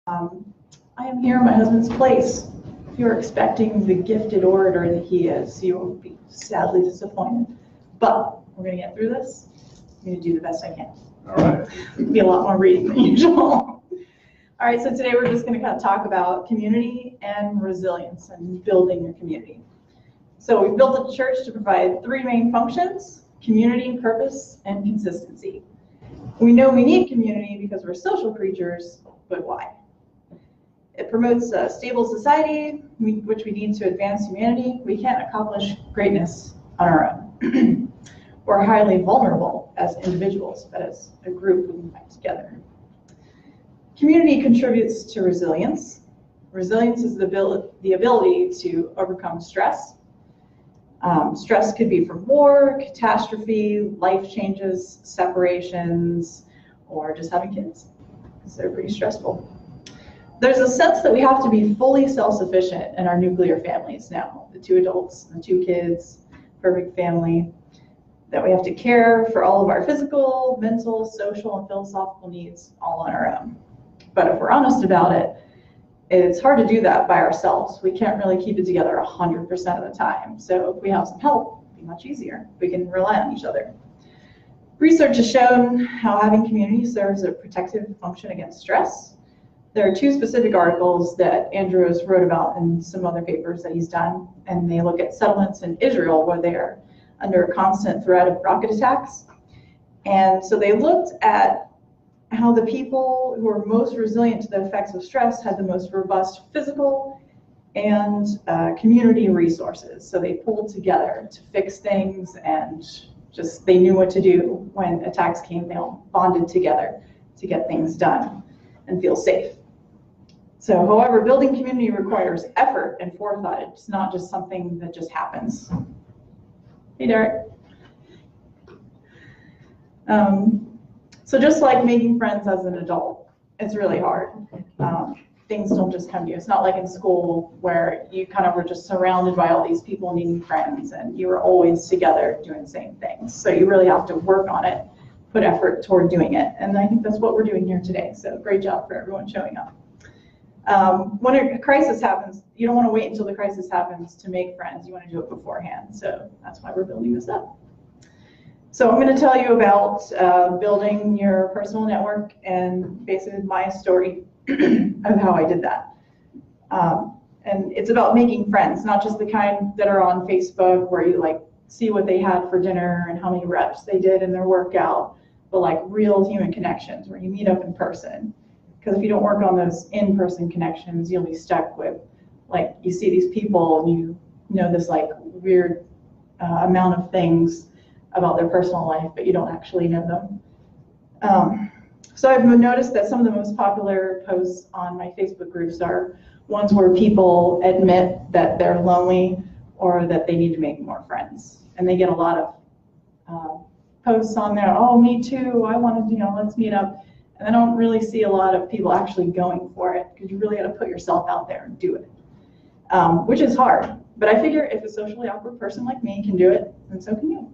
I am here in my husband's place. If you're expecting the gifted orator that he is, you will be sadly disappointed. But we're going to get through this. I'm going to do the best I can. All right. It'll be a lot more reading than usual. All right, so today we're just going to kind of talk about community and resilience and building your community. So we built a church to provide three main functions: community, purpose, and consistency. We know we need community because we're social creatures, but why? It promotes a stable society, which we need to advance humanity. We can't accomplish greatness on our own. We're highly vulnerable as individuals, but as a group, we can fight together. Community contributes to resilience. Resilience is the ability to overcome stress. Stress could be from war, catastrophe, life changes, separations, or just having kids, because they're pretty stressful. There's a sense that we have to be fully self-sufficient in our nuclear families now, the 2 adults and 2 kids, perfect family, that we have to care for all of our physical, mental, social, and philosophical needs all on our own. But if we're honest about it, it's hard to do that by ourselves. We can't really keep it together 100% of the time. So if we have some help, it'll be much easier. We can rely on each other. Research has shown how having community serves a protective function against stress. There are 2 specific articles that Andrew has wrote about in some other papers that he's done, and they look at settlements in Israel where they are under a constant threat of rocket attacks. And so they looked at how the people who were most resilient to the effects of stress had the most robust physical and community resources. So they pulled together to fix things, and just they knew what to do when attacks came. They all bonded together to get things done and feel safe. So, however, building community requires effort and forethought. It's not just something that just happens. Hey, Derek. So just like making friends as an adult, it's really hard. Things don't just come to you. It's not like in school where you kind of were just surrounded by all these people needing friends and you were always together doing the same things. So you really have to work on it, put effort toward doing it. And I think that's what we're doing here today. So great job for everyone showing up. When a crisis happens, you don't want to wait until the crisis happens to make friends. You want to do it beforehand. So that's why we're building this up. So I'm going to tell you about building your personal network and basically my story of how I did that. And it's about making friends, not just the kind that are on Facebook where you like see what they had for dinner and how many reps they did in their workout, but like real human connections where you meet up in person. Because if you don't work on those in-person connections, you'll be stuck with, like, you see these people and you know this like weird amount of things about their personal life, but you don't actually know them. So I've noticed that some of the most popular posts on my Facebook groups are ones where people admit that they're lonely or that they need to make more friends. And they get a lot of posts on there, oh, me too, I want to, let's meet up. And I don't really see a lot of people actually going for it because you really got to put yourself out there and do it, which is hard. But I figure if a socially awkward person like me can do it, then so can you.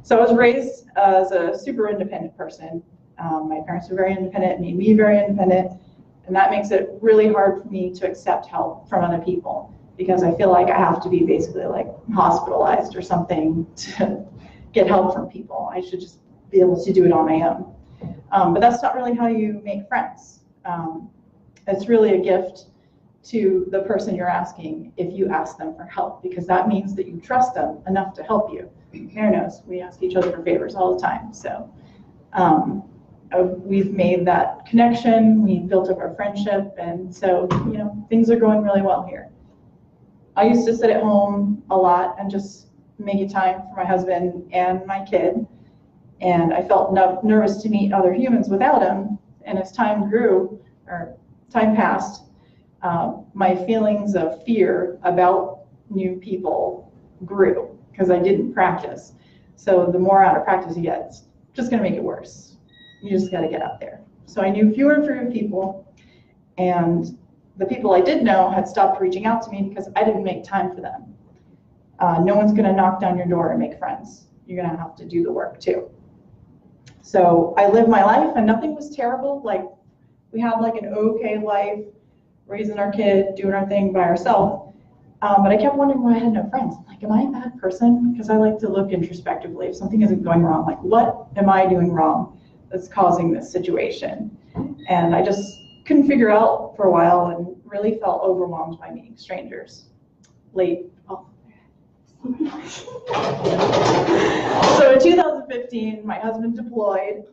So I was raised as a super independent person. My parents were very independent, made me very independent, and that makes it really hard for me to accept help from other people because I feel like I have to be basically like hospitalized or something to get help from people. I should just be able to do it on my own. But that's not really how you make friends. It's really a gift to the person you're asking if you ask them for help, because that means that you trust them enough to help you. Mary knows we ask each other for favors all the time. So we've made that connection, we built up our friendship, and so things are going really well here. I used to sit at home a lot and just make time for my husband and my kid. And I felt nervous to meet other humans without him. And as time passed, my feelings of fear about new people grew because I didn't practice. So the more out of practice you get, it's just going to make it worse. You just got to get out there. So I knew fewer and fewer people. And the people I did know had stopped reaching out to me because I didn't make time for them. No one's going to knock down your door and make friends. You're going to have to do the work too. So I lived my life and nothing was terrible. Like We had like an okay life, raising our kid, doing our thing by ourselves. But I kept wondering why I had no friends. I'm like, am I a bad person? Because I like to look introspectively. If something isn't going wrong, like what am I doing wrong that's causing this situation? And I just couldn't figure out for a while and really felt overwhelmed by meeting strangers. So in 2015, my husband deployed,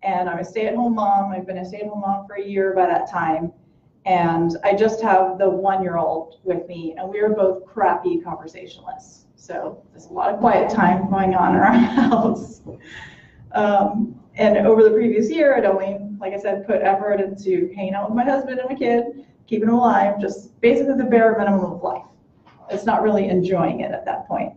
and I'm a stay-at-home mom. I've been a stay-at-home mom for a year by that time. And I just have the 1-year-old with me, and we are both crappy conversationalists. So there's a lot of quiet time going on in our house. And over the previous year, I'd only, like I said, put effort into hanging out with my husband and my kid, keeping them alive, just basically the bare minimum of life. It's not really enjoying it at that point.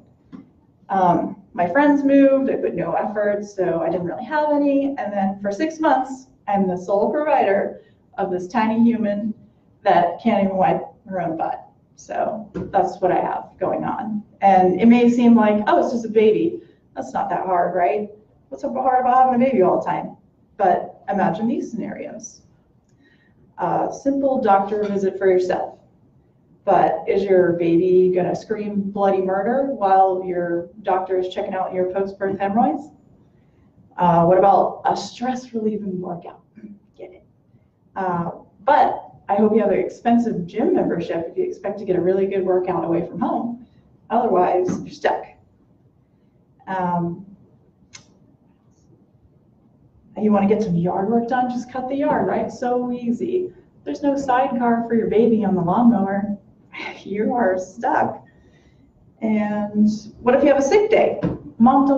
My friends moved, I put no effort, so I didn't really have any. And then for 6 months, I'm the sole provider of this tiny human that can't even wipe her own butt. So that's what I have going on. And it may seem like, oh, it's just a baby. That's not that hard, right? What's so hard about having a baby all the time? But imagine these scenarios. Simple doctor visit for yourself. But is your baby gonna scream bloody murder while your doctor is checking out your post-birth hemorrhoids? What about a stress relieving workout? Get it. But I hope you have an expensive gym membership if you expect to get a really good workout away from home. Otherwise, you're stuck. You want to get some yard work done? Just cut the yard, right? So easy. There's no sidecar for your baby on the lawnmower. You are stuck. And what if you have a sick day? Moms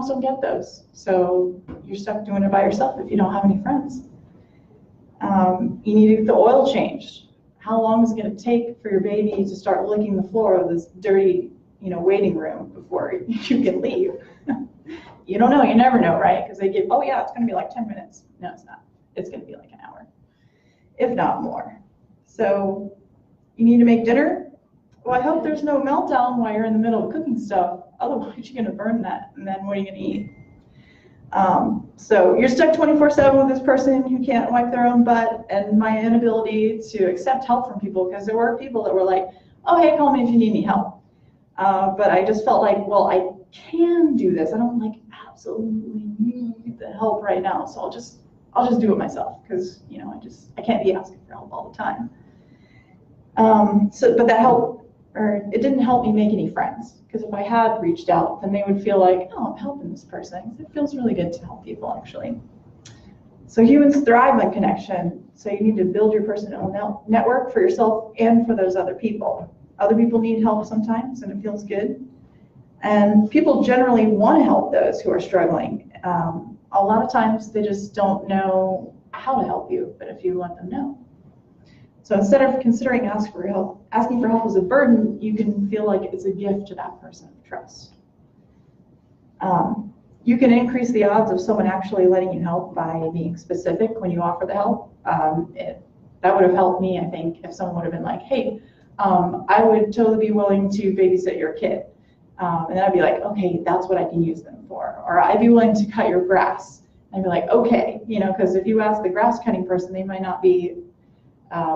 don't get those. So you're stuck doing it by yourself if you don't have any friends. You need to get the oil changed. How long is it going to take for your baby to start licking the floor of this dirty, waiting room before you can leave? You don't know. You never know, right? Because they give, oh yeah, it's going to be like 10 minutes. No, it's not. It's going to be like an hour, if not more. So you need to make dinner. Well, I hope there's no meltdown while you're in the middle of cooking stuff. Otherwise, you're going to burn that. And then what are you going to eat? So you're stuck 24/7 with this person who can't wipe their own butt, and my inability to accept help from people, because there were people that were like, oh, hey, call me if you need any help. But I just felt like, well, I can do this. I don't absolutely need the help right now. So I'll just do it myself, because, I can't be asking for help all the time. But that helped, or it didn't help me make any friends. Because if I had reached out, then they would feel like, oh, I'm helping this person. It feels really good to help people, actually. So humans thrive on connection. So you need to build your personal network for yourself and for those other people. Other people need help sometimes, and it feels good. And people generally want to help those who are struggling. A lot of times they just don't know how to help you, but if you let them know. So instead of considering asking for help as a burden, you can feel like it's a gift to that person of trust. You can increase the odds of someone actually letting you help by being specific when you offer the help. That would have helped me, I think, if someone would have been like, hey, I would totally be willing to babysit your kid. And then I'd be like, okay, that's what I can use them for. Or I'd be willing to cut your grass. And I'd be like, okay, because if you ask the grass cutting person, they might not be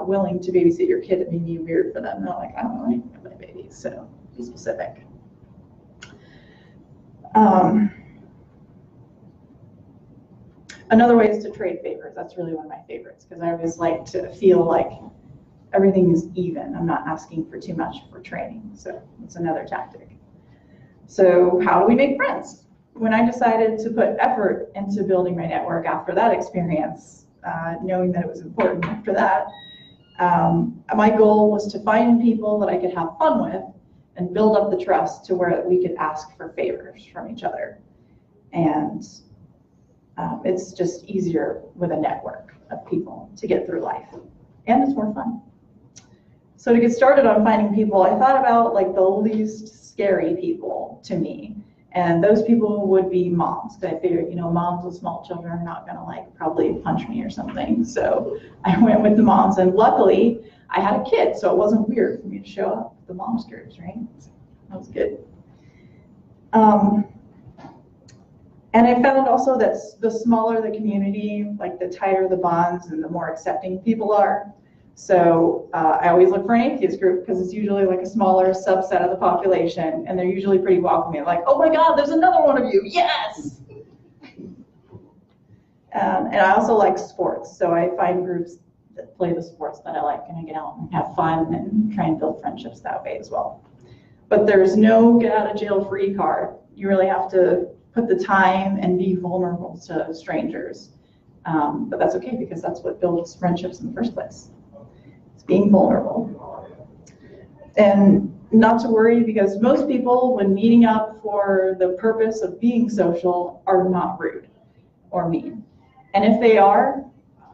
willing to babysit your kid. It may be weird for them. They're like, I don't know anything about babies, so be specific. Another way is to trade favors. That's really one of my favorites, because I always like to feel like everything is even. I'm not asking for too much for training, so it's another tactic. So how do we make friends? When I decided to put effort into building my network after that experience, knowing that it was important after that, my goal was to find people that I could have fun with and build up the trust to where we could ask for favors from each other. And it's just easier with a network of people to get through life, and it's more fun. So to get started on finding people, I thought about the least scary people to me, and those people would be moms. Because I figured, moms with small children are not gonna probably punch me or something. So I went with the moms, and luckily I had a kid, so it wasn't weird for me to show up with the mom's groups, right? So that was good. And I found also that the smaller the community, like the tighter the bonds and the more accepting people are. So I always look for an atheist group because it's usually like a smaller subset of the population, and they're usually pretty welcoming. Like, oh my God, there's another one of you, yes! And I also like sports, so I find groups that play the sports that I like, and I get out and have fun and try and build friendships that way as well. But there's no get out of jail free card. You really have to put the time and be vulnerable to strangers. But that's okay, because that's what builds friendships in the first place. It's being vulnerable. And not to worry, because most people, when meeting up for the purpose of being social, are not rude or mean. And if they are,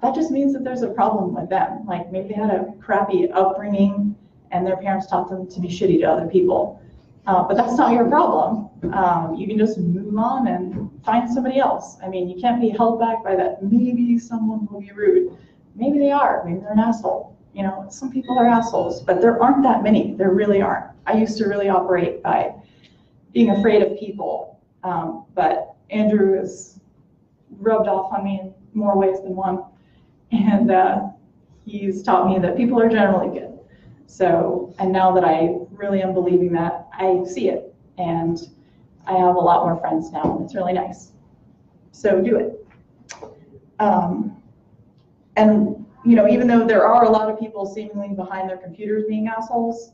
that just means that there's a problem with them. Like maybe they had a crappy upbringing and their parents taught them to be shitty to other people. But that's not your problem. You can just move on and find somebody else. I mean, you can't be held back by that. Maybe someone will be rude. Maybe they are. Maybe they're an asshole. You know, some people are assholes, but there aren't that many. There really aren't. I used to really operate by being afraid of people. But Andrew has rubbed off on me in more ways than one. And he's taught me that people are generally good. So, and now that I really am believing that, I see it. And I have a lot more friends now, and it's really nice. So do it. And, you know, even though there are a lot of people seemingly behind their computers being assholes,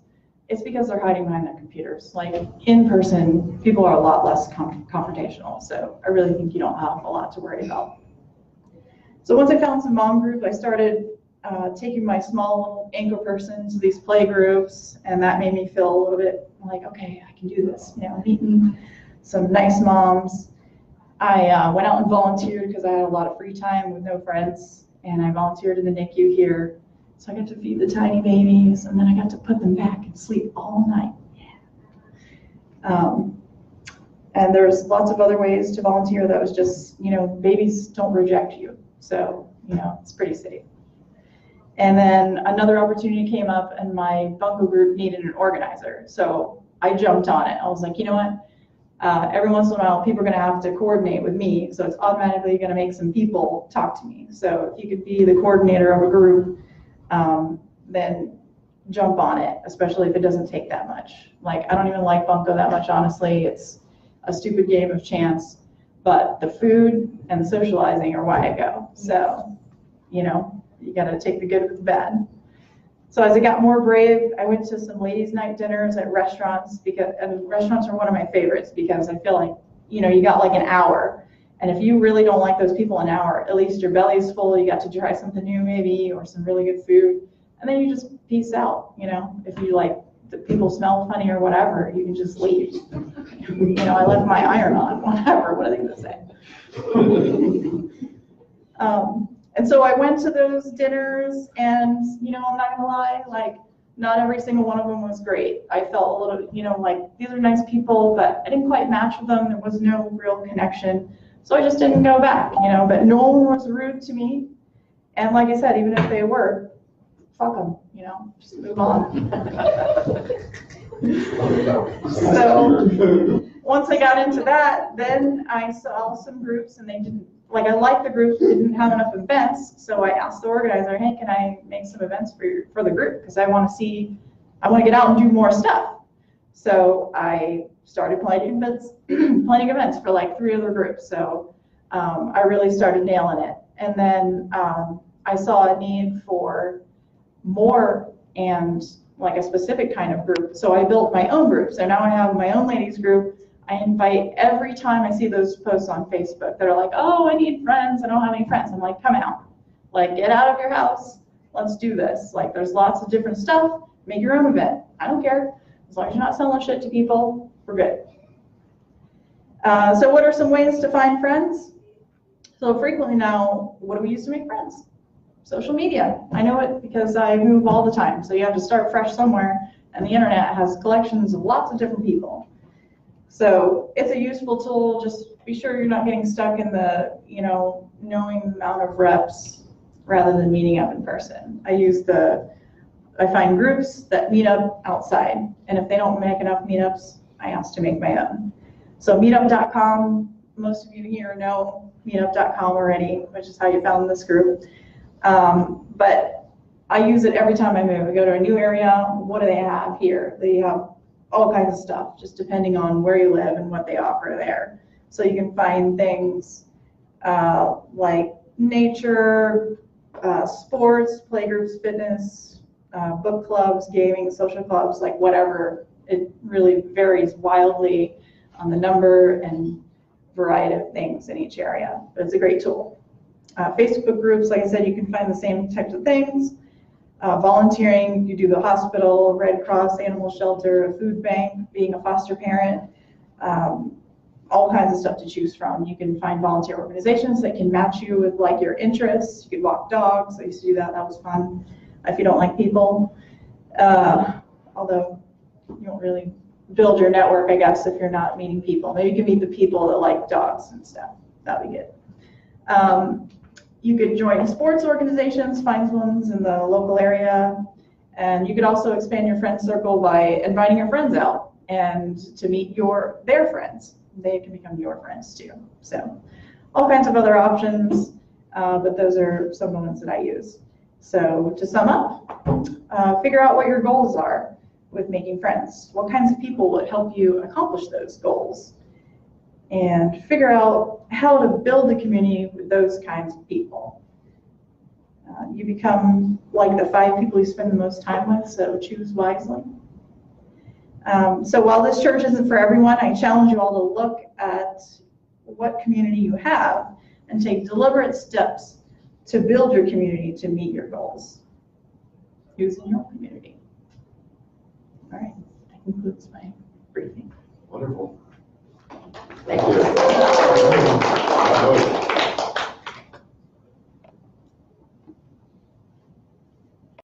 it's because they're hiding behind their computers. Like in person, people are a lot less confrontational. So I really think you don't have a lot to worry about. So once I found some mom group, I started taking my small little anchor person to these play groups, and that made me feel a little bit like, okay, I can do this. You know, meeting some nice moms. I went out and volunteered because I had a lot of free time with no friends, and I volunteered in the NICU here. So I got to feed the tiny babies, and then I got to put them back and sleep all night. Yeah. And there's lots of other ways to volunteer that was just, you know, babies don't reject you. So, you know, it's pretty safe. And then another opportunity came up, and my bunco group needed an organizer. So I jumped on it. I was like, you know what? Every once in a while, people are going to have to coordinate with me. So it's automatically going to make some people talk to me. So if you could be the coordinator of a group, then jump on it, especially if it doesn't take that much. Like, I don't even like bunco that much, honestly. It's a stupid game of chance. But the food and the socializing are why I go. So, you know, you got to take the good with the bad. So as I got more brave, I went to some ladies' night dinners at restaurants, and restaurants are one of my favorites because I feel like, you know, you got like an hour. And if you really don't like those people an hour, at least your belly's full, you got to try something new maybe, or some really good food. And then you just peace out, you know. If you like, the people smell funny or whatever, you can just leave. You know, I left my iron on, whatever, what are they gonna say? And so I went to those dinners, and, you know, I'm not gonna lie, like, not every single one of them was great. I felt a little, you know, like, these are nice people, but I didn't quite match with them. There was no real connection. So I just didn't go back, you know, but no one was rude to me. And like I said, even if they were, fuck them, you know, just move on. So once I got into that, then I saw some groups, and they didn't, like, I liked the groups, but didn't have enough events. So I asked the organizer, hey, can I make some events for the group? Because I want to get out and do more stuff. So I started planning events for like 3 other groups. So I really started nailing it. And then I saw a need for more and like a specific kind of group. So I built my own group. So now I have my own ladies group. I invite every time I see those posts on Facebook that are like, oh, I need friends. I don't have any friends. I'm like, come out. Like, get out of your house. Let's do this. Like, there's lots of different stuff. Make your own event. I don't care. As long as you're not selling shit to people, we're good. So what are some ways to find friends? So frequently now, what do we use to make friends? Social media. I know it because I move all the time. So you have to start fresh somewhere, and the internet has collections of lots of different people. So it's a useful tool. Just be sure you're not getting stuck in the, you know, knowing the amount of reps rather than meeting up in person. I find groups that meet up outside, and if they don't make enough meetups, I ask to make my own. So meetup.com most of you here know meetup.com already, which is how you found this group. But I use it every time I move. I go to a new area. What do they have here? They have all kinds of stuff, just depending on where you live and what they offer there. So you can find things like nature, sports, playgroups, fitness, book clubs, gaming, social clubs, like whatever. It really varies wildly on the number and variety of things in each area, but it's a great tool. Facebook groups, like I said, you can find the same types of things. Volunteering, you do the hospital, Red Cross, animal shelter, a food bank, being a foster parent, all kinds of stuff to choose from. You can find volunteer organizations that can match you with like your interests. You could walk dogs. I used to do that. That was fun. If you don't like people, although you don't really build your network, I guess, if you're not meeting people. Maybe you can meet the people that like dogs and stuff. That'd be good. You could join sports organizations, find ones in the local area, and you could also expand your friend circle by inviting your friends out and to meet their friends. They can become your friends too. So all kinds of other options, but those are some of the ones that I use. So to sum up, figure out what your goals are with making friends. What kinds of people would help you accomplish those goals? And figure out how to build a community with those kinds of people. You become like the 5 people you spend the most time with, so choose wisely. So while this church isn't for everyone, I challenge you all to look at what community you have and take deliberate steps to build your community to meet your goals. Who's in your community? All right, that concludes my briefing. Wonderful. Thank you.